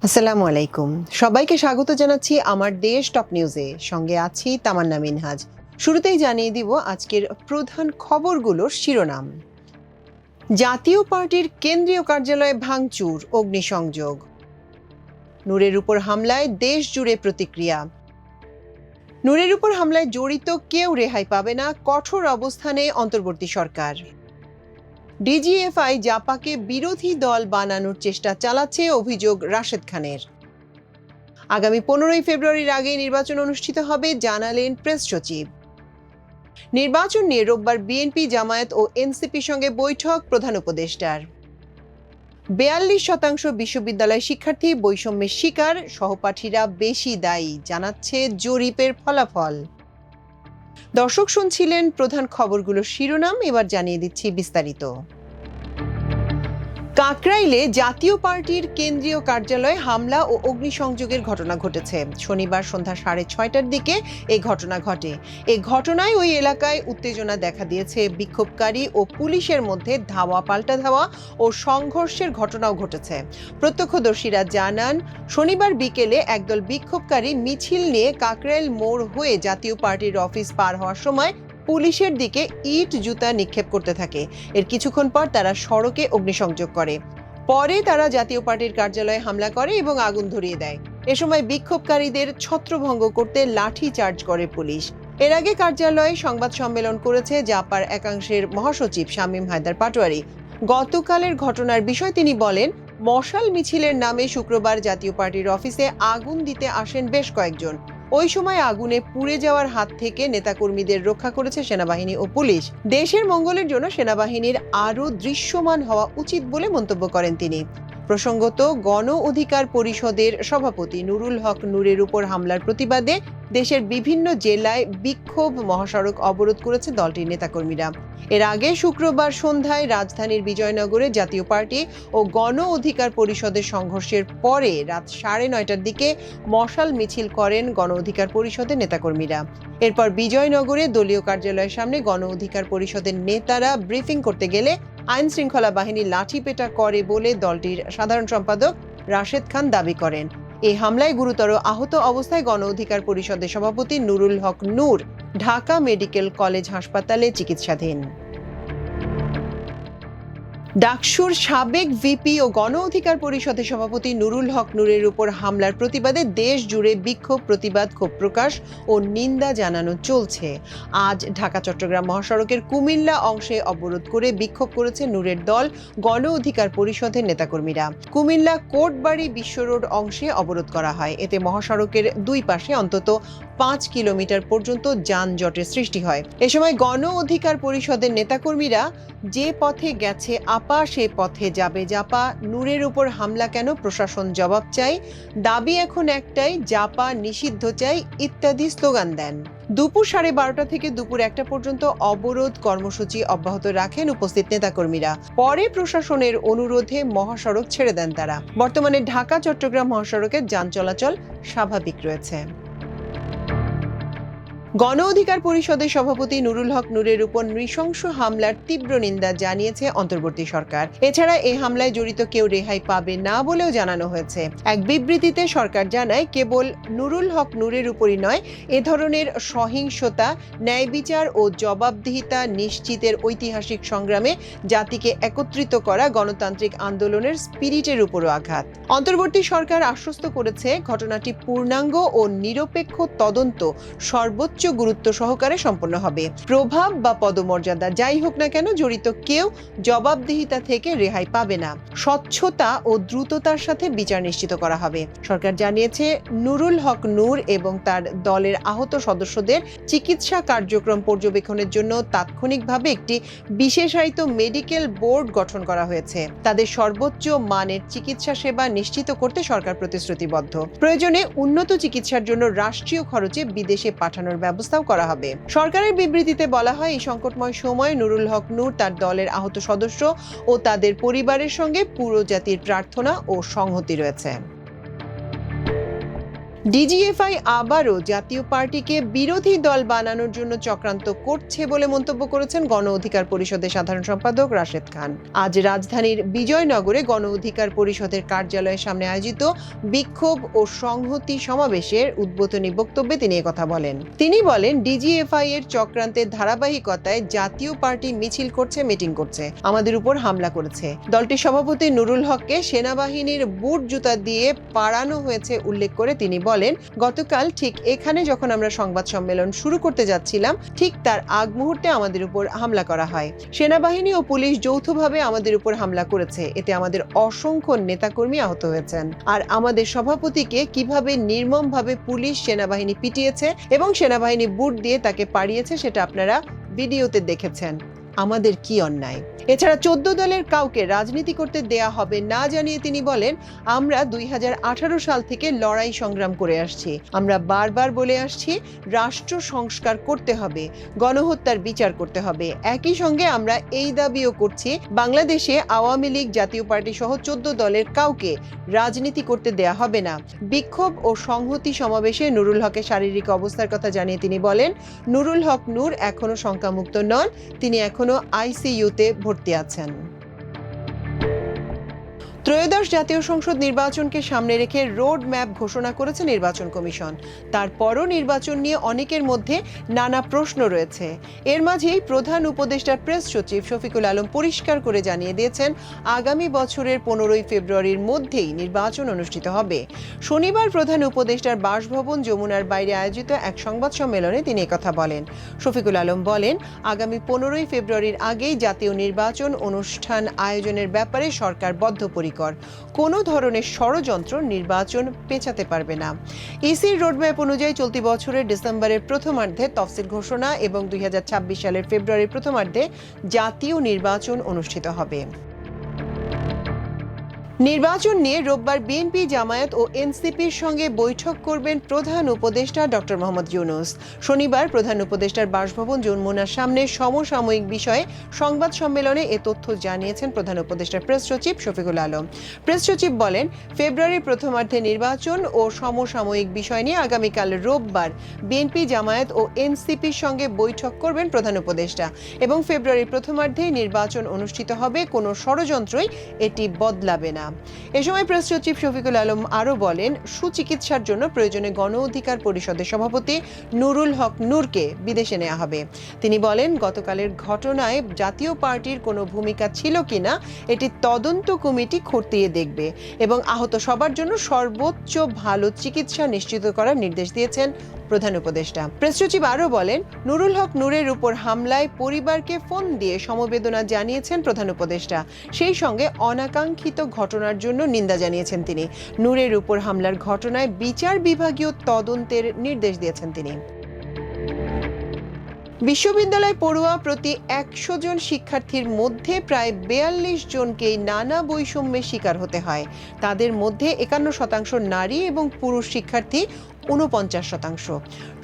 আসসালামু আলাইকুম। সবাইকে স্বাগত জানাচ্ছি আমার দেশ টপ নিউজে। সঙ্গে আছি তামান্না মিনহাজ। শুরুতেই জানিয়ে দিব আজকের প্রধান খবরগুলোর শিরোনাম। জাতীয় পার্টির কেন্দ্রীয় কার্যালয়ে ভাঙচুর, অগ্নিসংযোগ। নূরের উপর হামলায় দেশ জুড়ে প্রতিক্রিয়া। নূরের উপর হামলায় জড়িত কেউ রেহাই পাবে না, কঠোর অবস্থানে অন্তর্বর্তী সরকার। ডিজিএফআই জাপাকে বিরোধী দল বানানোর চেষ্টা চালাচ্ছে, অভিযোগ রাশেদ খানের। আগামী 15ই ফেব্রুয়ারির আগে নির্বাচন অনুষ্ঠিত হবে, জানালেন প্রেস সচিব। নির্বাচন নিয়ে রোববার বিএনপি, জামায়াত ও এনসিপির সঙ্গে বৈঠক প্রধান উপদেষ্টার। 42% বিশ্ববিদ্যালয় শিক্ষার্থী বৈষম্যের শিকার, সহপাঠীরা বেশি দায়ী, জানাচ্ছে জরিপের ফলাফল। দর্শক শুনছিলেন প্রধান খবরগুলোর শিরোনাম, এবার জানিয়ে দিচ্ছি বিস্তারিত। কাকরাইলে জাতীয় পার্টির কেন্দ্রীয় কার্যালয়ে হামলা ও অগ্নিসংযোগের ঘটনা ঘটেছে। শনিবার সন্ধ্যা 6:30টার দিকে এই ঘটনা ঘটে। এই ঘটনায় ওই এলাকায় উত্তেজনা দেখা দিয়েছে। বিক্ষোভকারী ও পুলিশের মধ্যে ধাওয়া পাল্টা ধাওয়া ও সংঘর্ষের ঘটনাও ঘটেছে। প্রত্যক্ষদর্শীরা জানান, শনিবার বিকেলে একদল বিক্ষোভকারী মিছিল নিয়ে কাকরাইল মোড় হয়ে জাতীয় পার্টির অফিস পার হওয়ার সময় পুলিশের দিকে ইট জুতা নিক্ষেপ করতে থাকে। এর কিছুক্ষণ পর তারা সড়কে অগ্নিসংযোগ করে। পরে তারা জাতীয় পার্টির কার্যালয়ে হামলা করে এবং আগুন ধরিয়ে দেয়। এ সময় বিক্ষোভকারীদের ছত্রভঙ্গ করতে লাঠি চার্জ করে পুলিশ। এর আগে কার্যালয়ে সংবাদ সম্মেলন করেছে জাপার একাংশের মহাসচিব শামীম হায়দার পাটোয়ারি। গতকালের ঘটনার বিষয় তিনি বলেন, মশাল মিছিলের নামে শুক্রবার জাতীয় পার্টির অফিসে আগুন দিতে আসেন বেশ কয়েকজন। ওই সময় আগুনে পুড়ে যাওয়ার হাত থেকে নেতাকর্মীদের রক্ষা করেছে সেনাবাহিনী ও পুলিশ। দেশের মঙ্গলের জন্য সেনাবাহিনীর আরও দৃশ্যমান হওয়া উচিত বলে মন্তব্য করেন তিনি। প্রসঙ্গত, গণ অধিকার পরিষদের সভাপতি নুরুল হক নূরের উপর হামলার প্রতিবাদে দেশের বিভিন্ন জেলায় বিক্ষোভ, মহাসড়ক অবরোধ করেছে দলটির নেতাকর্মীরা। এর আগে শুক্রবার সন্ধ্যায় রাজধানীর বিজয়নগরে জাতীয় পার্টি ও গণ অধিকার পরিষদের সংঘর্ষের পরে রাত 9:30টার দিকে মশাল মিছিল করেন গণ অধিকার পরিষদের নেতাকর্মীরা। এরপর বিজয়নগরে দলীয় কার্যালয়ের সামনে গণ অধিকার পরিষদের নেতারা ব্রিফিং করতে গেলে আইন শৃঙ্খলা বাহিনী লাঠিপেটা করে বলে দলটির সাধারণ সম্পাদক রাশেদ খান দাবি করেন। এই হামলায় গুরুতর আহত অবস্থায় গণ অধিকার পরিষদের সভাপতি নুরুল হক নূর ঢাকা মেডিকেল কলেজ হাসপাতালে চিকিৎসাধীন। ডাকসুর সাবেক ভিপি ও গণ অধিকার পরিষদের সভাপতি নুরুল হক নূরের উপর হামলার প্রতিবাদে দেশ জুড়ে বিক্ষোভ, প্রতিবাদ, ক্ষোভ প্রকাশ ও নিন্দা জানানো চলছে। আজ ঢাকা চট্টগ্রাম মহাসড়কের কুমিল্লা অংশে অবরোধ করে বিক্ষোভ করেছে নূরের দল গণ অধিকার পরিষদের নেতাকর্মীরা। কুমিল্লা কোটবাড়ি বিশ্ব রোড অংশে অবরোধ করা হয়। এতে মহাসড়কের দুই পাশে অন্তত 5 কিলোমিটার পর্যন্ত যানজটের সৃষ্টি হয়। এ সময় গণ অধিকার পরিষদের নেতাকর্মীরা, যে পথে গেছে আপা সে পথে যাবে জাপা, নূরের উপর হামলা কেন, প্রশাসন জবাব চাই, দাবি এখন একটাই, জাপা নিষিদ্ধ চাই ইত্যাদি স্লোগান দেন। দুপুর 12:30 থেকে দুপুর 1টা পর্যন্ত অবরোধ কর্মসূচি অব্যাহত রাখেন উপস্থিত নেতাকর্মীরা। পরে প্রশাসনের অনুরোধে মহাসড়ক ছেড়ে দেন তারা। বর্তমানে ঢাকা চট্টগ্রাম মহাসড়কের যান চলাচল স্বাভাবিক রয়েছে। গণ অধিকার পরিষদের সভাপতি নুরুল হক নূরের উপর নৃশংস হামলার তীব্র নিন্দা জানিয়েছে অন্তর্বর্তী সরকার। এছাড়া এই হামলায় জড়িত কেউ রেহাই পাবে না বলেও জানানো হয়েছে। এক বিবৃতিতে সরকার জানায়, কেবল নুরুল হক নূরের উপরই নয়, এ ধরনের সহিংসতা, ন্যায় বিচার ও জবাবদিহিতা নিশ্চিতের ঐতিহাসিক সংগ্রামে জাতিকে একত্রিত করা গণতান্ত্রিক আন্দোলনের স্পিরিটের উপরও আঘাত। অন্তর্বর্তী সরকার আশ্বস্ত করেছে, ঘটনাটি পূর্ণাঙ্গ ও নিরপেক্ষ তদন্ত সর্বোচ্চ গুরুত্ব সহকারে সম্পন্ন হবে। প্রভাব বা পদমর্যাদা যাই হোক না কেন, জড়িত কেউ জবাবদিহিতা থেকে রেহাই পাবে না। স্বচ্ছতা ও দ্রুততার সাথে বিচার নিশ্চিত করা হবে। সরকার জানিয়েছে, নুরুল হক নূর এবং তার দলের আহত সদস্যদের চিকিৎসা কার্যক্রম পর্যবেক্ষণের জন্য তাৎক্ষণিকভাবে একটি বিশেষায়িত মেডিকেল বোর্ড গঠন করা হয়েছে। তাদের সর্বোচ্চ মানের চিকিৎসা সেবা নিশ্চিত করতে সরকার প্রতিশ্রুতিবদ্ধ। প্রয়োজনে উন্নত চিকিৎসার জন্য রাষ্ট্রীয় খরচে বিদেশে পাঠানোর ব্যবস্থাও করা হবে। সরকারের বিবৃতিতে বলা হয়, এই সংকটময় সময়ে নুরুল হক নূর, তার দলের আহত সদস্য ও তাদের পরিবারের সঙ্গে পুরো জাতির প্রার্থনা ও সংহতি রয়েছে। ডিজিএফআই আবারও জাতীয় পার্টিকে বিরোধী দল বানানোর জন্য চক্রান্ত করছে বলে মন্তব্য করেছেন গণ অধিকার পরিষদের সাধারণ সম্পাদক রাশেদ খান। আজ রাজধানীর বিজয়নগরে গণ অধিকার পরিষদের কার্যালয়ের সামনে আয়োজিত বিক্ষোভ ও সংহতি সমাবেশের উদ্বোধনী বক্তব্যে তিনি একথা বলেন। তিনি বলেন, ডিজিএফআই এর চক্রান্তের ধারাবাহিকতায় জাতীয় পার্টি মিছিল করছে, মিটিং করছে, আমাদের উপর হামলা করেছে। দলটির সভাপতি নুরুল হককে সেনাবাহিনীর বুট জুতা দিয়ে পাড়ানো হয়েছে উল্লেখ করে তিনি বলেন, গতকাল ঠিক এখানে যখন আমরা সংবাদ সম্মেলন শুরু করতে যাচ্ছিলাম, ঠিক তার আগ মুহূর্তে আমাদের উপর হামলা করা হয়। সেনাবাহিনী ও পুলিশ যৌথভাবে আমাদের উপর হামলা করেছে। এতে আমাদের অসংখ্য নেতাকর্মী আহত হয়েছেন। আর আমাদের সভাপতিকে কিভাবে নির্মমভাবে পুলিশ সেনাবাহিনী পিটিয়েছে এবং সেনাবাহিনী বুট দিয়ে তাকে পাড়িয়েছে সেটা আপনারা ভিডিওতে দেখেছেন। আমাদের কি অন্যায়? এছাড়া 14 দলের কাউকে রাজনীতি করতে দেয়া হবে না জানিয়ে তিনি বলেন, আমরা 2018 সাল থেকে লড়াই সংগ্রাম করে আসছি। আমরা বারবার বলে আসছি, রাষ্ট্র সংস্কার করতে হবে, গণহত্যার বিচার করতে হবে। একই সঙ্গে আমরা এই দাবিও করছি, বাংলাদেশে আওয়ামী লীগ, জাতীয় পার্টি সহ 14 দলের কাউকে রাজনীতি করতে দেয়া হবে না। বিক্ষোভ ও সংহতি সমাবেশে নুরুল হকের শারীরিক অবস্থার কথা জানিয়ে তিনি বলেন, নুরুল হক নূর এখনো শঙ্কামুক্ত নন, তিনি এখনো আইসিইউতে ভর্তি আছেন। ত্রয়োদশ জাতীয় সংসদ নির্বাচনকে সামনে রেখে রোড ম্যাপ ঘোষণা করেছে নির্বাচন কমিশন। তারপরও নির্বাচন নিয়ে অনেকের মধ্যে নানা প্রশ্ন রয়েছে। এর মাঝেই প্রধান উপদেষ্টার প্রেস সচিব শফিকুল আলম পরিষ্কার করে জানিয়ে দিয়েছেন, আগামী বছরের 15 ফেব্রুয়ারির মধ্যেই নির্বাচন অনুষ্ঠিত হবে। শনিবার প্রধান উপদেষ্টার বাসভবন যমুনার বাইরে আয়োজিত এক সংবাদ সম্মেলনে তিনি একথা বলেন। শফিকুল আলম বলেন, আগামী 15 ফেব্রুয়ারির আগেই জাতীয় নির্বাচন অনুষ্ঠান আয়োজনের ব্যাপারে সরকার বদ্ধপরিকর। কোনো ধরনের ষড়যন্ত্র নির্বাচন পেছাতে পারবে না। ইসির রোডম্যাপ অনুযায়ী চলতি বছরের ডিসেম্বরের প্রথমার্ধে তফসিল ঘোষণা এবং 2026 সালের ফেব্রুয়ারির প্রথমার্ধে জাতীয় নির্বাচন অনুষ্ঠিত হবে। নির্বাচন নিয়ে রোববার বিএনপি, জামায়াত ও এনসিপির সঙ্গে বৈঠক করবেন প্রধান উপদেষ্টা ডক্টর মোহাম্মদ ইউনূস। শনিবার প্রধান উপদেষ্টার বাসভবন যমুনার সামনে সমসাময়িক বিষয়ে সংবাদ সম্মেলনে এ তথ্য জানিয়েছেন প্রধান উপদেষ্টার প্রেস সচিব শফিকুল আলম। প্রেস সচিব বলেন, ফেব্রুয়ারির প্রথমার্ধে নির্বাচন ও সমসাময়িক বিষয় নিয়ে আগামীকাল রোববার বিএনপি, জামায়াত ও এনসিপির সঙ্গে বৈঠক করবেন প্রধান উপদেষ্টা এবং ফেব্রুয়ারির প্রথমার্ধেই নির্বাচন অনুষ্ঠিত হবে। কোনো ষড়যন্ত্রই এটি বদলাবে না। এ সময় প্রেস সচিব শফিকুল আলম আরও বলেন, সুচিকিৎসার জন্য প্রয়োজনে গণ অধিকার পরিষদের সভাপতি নুরুল হক নূরকে বিদেশে নেওয়া হবে। তিনি বলেন, গতকালের ঘটনায় জাতীয় পার্টির কোনো ভূমিকা ছিল কিনা এটি তদন্ত কমিটি খতিয়ে দেখবে এবং আহত সবার জন্য সর্বোচ্চ ভালো চিকিৎসা নিশ্চিত করার নির্দেশ দিয়েছেন প্রধান উপদেষ্টা। প্রেস সচিব আরও বলেন, নুরুল হক নূরের উপর হামলায় পরিবারকে ফোন দিয়ে সমবেদনা জানিয়েছেন প্রধান উপদেষ্টা। সেই সঙ্গে অনাকাঙ্ক্ষিত ঘটনার জন্য নিন্দা জানিয়েছেন তিনি। নূরের উপর হামলার ঘটনায় বিচার বিভাগীয় তদন্তের নির্দেশ দিয়েছেন তিনি। বিশ্ববিদ্যালয় পড়ুয়া প্রতি 100 জন শিক্ষার্থীর মধ্যে প্রায় 42 জনকেই নানা বৈষম্যের শিকার হতে হয়। তাদের মধ্যে 51% নারী এবং পুরুষ শিক্ষার্থী 49%।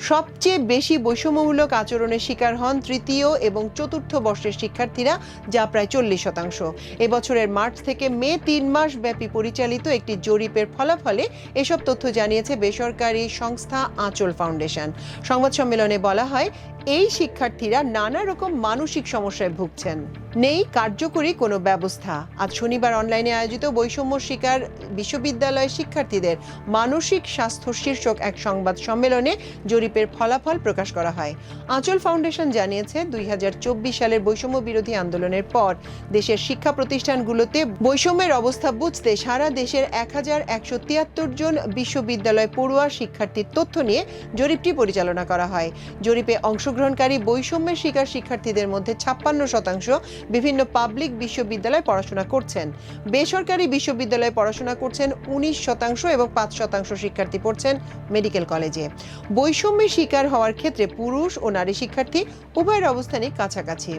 সবচেয়ে বেশি বৈষম্যমূলক আচরণের শিকার হন তৃতীয় এবং চতুর্থ বর্ষের শিক্ষার্থীরা, যা প্রায় 40%। এবছরের মার্চ থেকে মে 3 মাস ব্যাপী পরিচালিত একটি জরিপের ফলাফলে এসব তথ্য জানিয়েছে বেসরকারি সংস্থা আঁচল ফাউন্ডেশন। সংবাদ সম্মেলনে বলা হয়, এই শিক্ষার্থীরা নানা রকম মানসিক সমস্যায় ভুগছেন। নেই কার্যকরী কোনো ব্যবস্থা। আজ শনিবার অনলাইনে আয়োজিত বৈষম্য শিকার বিশ্ববিদ্যালয় শিক্ষার্থীদের মানসিক স্বাস্থ্য শীর্ষক এক সংবাদ সম্মেলনে জরিপের ফলাফল প্রকাশ করা হয়। আঁচল ফাউন্ডেশন জানিয়েছে, 2024 সালের বৈষম্য বিরোধী আন্দোলনের পর দেশের শিক্ষা প্রতিষ্ঠানগুলোতে বৈষম্যের অবস্থা বুঝতে সারা দেশের 1173 জন বিশ্ববিদ্যালয় পড়ুয়া শিক্ষার্থীর তথ্য নিয়ে জরিপটি পরিচালনা করা হয়। জরিপে অংশগ্রহণকারী বৈষম্যের শিকার শিক্ষার্থীদের মধ্যে 56% বিভিন্ন পাবলিক বিশ্ববিদ্যালয়ে পড়াশোনা করছেন। বেসরকারি বিশ্ববিদ্যালয়ে পড়াশোনা করছেন 19% এবং 5% শিক্ষার্থী পড়ছেন মেডিকেল কলেজে। বৈষম্যের শিকার হওয়ার ক্ষেত্রে পুরুষ ও নারী শিক্ষার্থী উভয়ের অবস্থানই কাছাকাছি।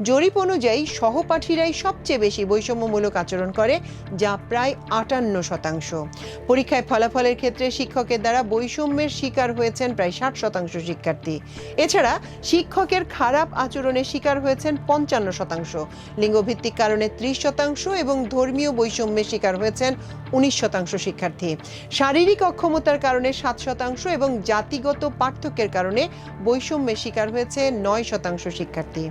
জরিপ অনুযায়ী সহপাঠীরাই সবচেয়ে বেশি বৈষম্যমূলক আচরণ করে, যা প্রায় 58%। পরীক্ষায় ফলাফলের ক্ষেত্রে শিক্ষকের দ্বারা বৈষম্যের শিকার হয়েছেন প্রায় 60% শিক্ষার্থী। এছাড়া শিক্ষকের খারাপ আচরণের শিকার হয়েছেন 55%, লিঙ্গভিত্তিক কারণে 30% এবং ধর্মীয় বৈষম্যের শিকার হয়েছেন 19% শিক্ষার্থী। শারীরিক অক্ষমতার কারণে 7% এবং জাতিগত পার্থক্যের কারণে বৈষম্যের শিকার হয়েছে 9% শিক্ষার্থী।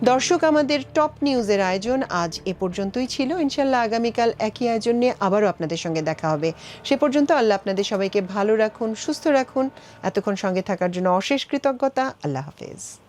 দর্শক, আমাদের টপ নিউজের আয়োজন আজ এ পর্যন্তই ছিল। ইনশাল্লাহ আগামীকাল একই আয়োজন নিয়ে আবারও আপনাদের সঙ্গে দেখা হবে। সে পর্যন্ত আল্লাহ আপনাদের সবাইকে ভালো রাখুন, সুস্থ রাখুন। এতক্ষণ সঙ্গে থাকার জন্য অশেষ কৃতজ্ঞতা। আল্লাহ হাফেজ।